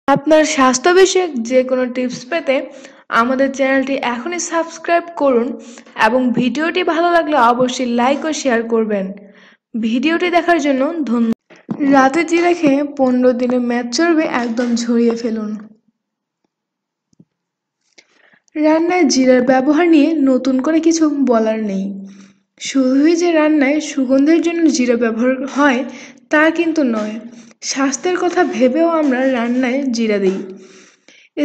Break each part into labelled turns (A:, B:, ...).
A: আপনার স্বাস্থ্য বিষয়ক যে কোনো টিপস পেতে আমাদের চ্যানেলটি এখনই সাবস্ক্রাইব করুন এবং ভিডিওটি ভালো লাগলে অবশ্যই লাইক ও শেয়ার করবেন। ভিডিওটি দেখার জন্য ধন্যবাদ। রাতে জিরা খেয়ে 15 দিনে মেদ চর্বি একদম ঝরিয়ে ফেলুন। রান্নায় জিরার ব্যবহার নিয়ে নতুন করে কিছু বলার নেই। শুধুই যে রান্নায় সুগন্ধের জন্য জিরা ব্যবহার হয় তা কিন্তু নয়। স্বাস্থ্যের কথা ভেবেও আমরা রান্নায় জিরা দিই।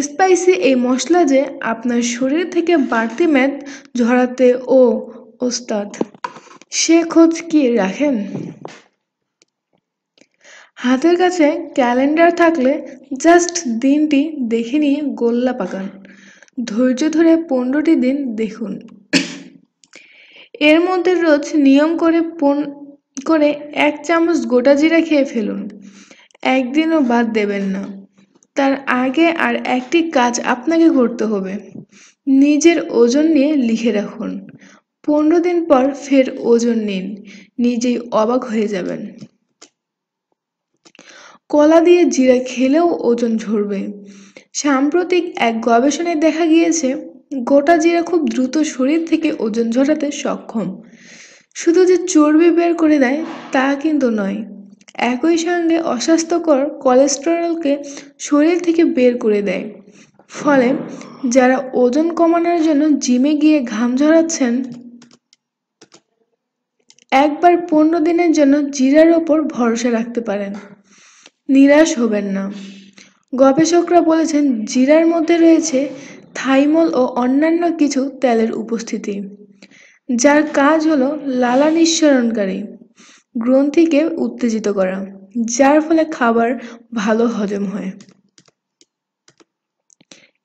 A: স্পাইসি এই মশলা যে আপনার শরীর থেকে বাড়তি মেদ ঝরাতে ওস্তাদ, সে খোঁজ কি রাখেন? হাতের কাছে ক্যালেন্ডার থাকলে জাস্ট দিনটি দেখে নিয়ে গোল্লা পাকান। ধৈর্য ধরে 15টি দিন দেখুন। এর মধ্যে রোজ নিয়ম করে 1 চামচ গোটা জিরা খেয়ে ফেলুন। একদিনও বাদ দেবেন না। তার আগে আর একটি কাজ আপনাকে করতে হবে। নিজের ওজন নিয়ে লিখে রাখুন। 15 দিন পর ফের ওজন নিন, নিজেই অবাক হয়ে যাবেন। কলা দিয়ে জিরা খেলেও ওজন ঝরবে। সাম্প্রতিক এক গবেষণায় দেখা গিয়েছে গোটা জিরা খুব দ্রুত শরীর থেকে ওজন ঝরাতে সক্ষম। শুধু যে চর্বি বের করে দেয় তা কিন্তু নয়, একই সঙ্গে অস্বাস্থ্যকর কোলেস্টেরলকে শরীর থেকে বের করে দেয়। ফলে যারা ওজন কমানোর জন্য জিমে গিয়ে ঘাম ঝরাচ্ছেন, একবার 15 দিনের জন্য জিরার ওপর ভরসা রাখতে পারেন। নিরাশ হবেন না। গবেষকরা বলেছেন জিরার মধ্যে রয়েছে থাইমল ও অন্যান্য কিছু তেলের উপস্থিতি, যার কাজ হলো লালা নিঃসরণকারী গ্রন্থিকে উত্তেজিত করা, যার ফলে খাবার ভালো হজম হয়।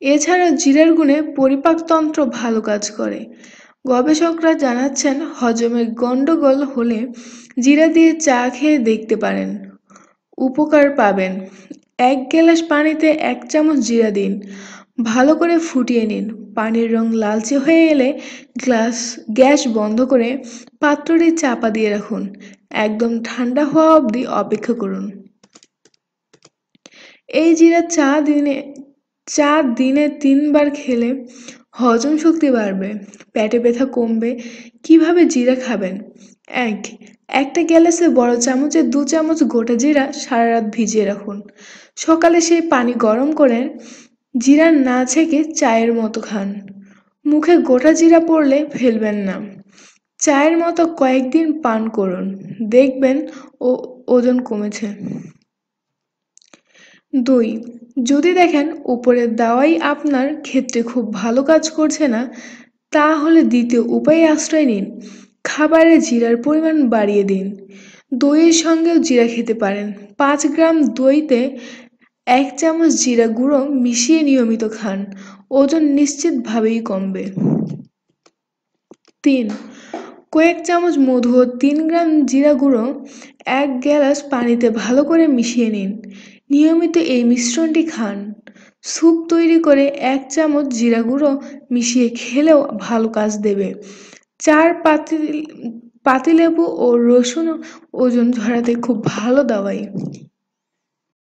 A: এছাড়া জিরার গুণে পরিপাকতন্ত্র ভালো কাজ করে। গবেষকরা জানাচ্ছেন হজমের গন্ডগোল হলে জিরা দিয়ে চা খেয়ে দেখতে পারেন, উপকার পাবেন। 1 গ্লাস পানিতে 1 চামচ জিরা দিন, ভালো করে ফুটিয়ে নিন। পানির রং লালচে হয়ে এলে গ্যাস বন্ধ করে পাত্রটি চাপা দিয়ে রাখুন। একদম ঠান্ডা হওয়া অবধি অপেক্ষা করুন। এই জিরা চা দিনে 3 বার খেলে হজম শক্তি বাড়বে, পেটে ব্যথা কমবে। কিভাবে জিরা খাবেন? 1. একটা গ্লাসে বড় চামচে 2 চামচ গোটা জিরা সারা রাত ভিজিয়ে রাখুন। সকালে সেই পানি গরম করে জিরা না ছেঁকে চায়ের মতো খান। মুখে গোটা জিরা পড়লে ফেলবেন না। চায়ের মতো কয়েকদিন পান করুন, দেখবেন ওজন কমেছে। 2. যদি দেখেন উপরের দাওয়াই আপনার ক্ষেত্রে খুব ভালো কাজ করছে না, তাহলে দ্বিতীয় উপায়ে আশ্রয় নিন। খাবারে জিরার পরিমাণ বাড়িয়ে দিন। দইয়ের সঙ্গেও জিরা খেতে পারেন। 5 গ্রাম দইতে 1 চামচ জিরা গুঁড়ো মিশিয়ে নিয়মিত খান, ওজন নিশ্চিতভাবেই কমবে। 3. কয়েক চামচ মধু ও 3 গ্রাম জিরা গুঁড়ো 1 গ্লাস পানিতে ভালো করে মিশিয়ে নিন। নিয়মিত এই মিশ্রণটি খান। স্যুপ তৈরি করে 1 চামচ জিরা গুঁড়ো মিশিয়ে খেলেও ভালো কাজ দেবে। 4 পাতিলেবু ও রসুন ওজন ঝরাতে খুব ভালো দাওয়াই।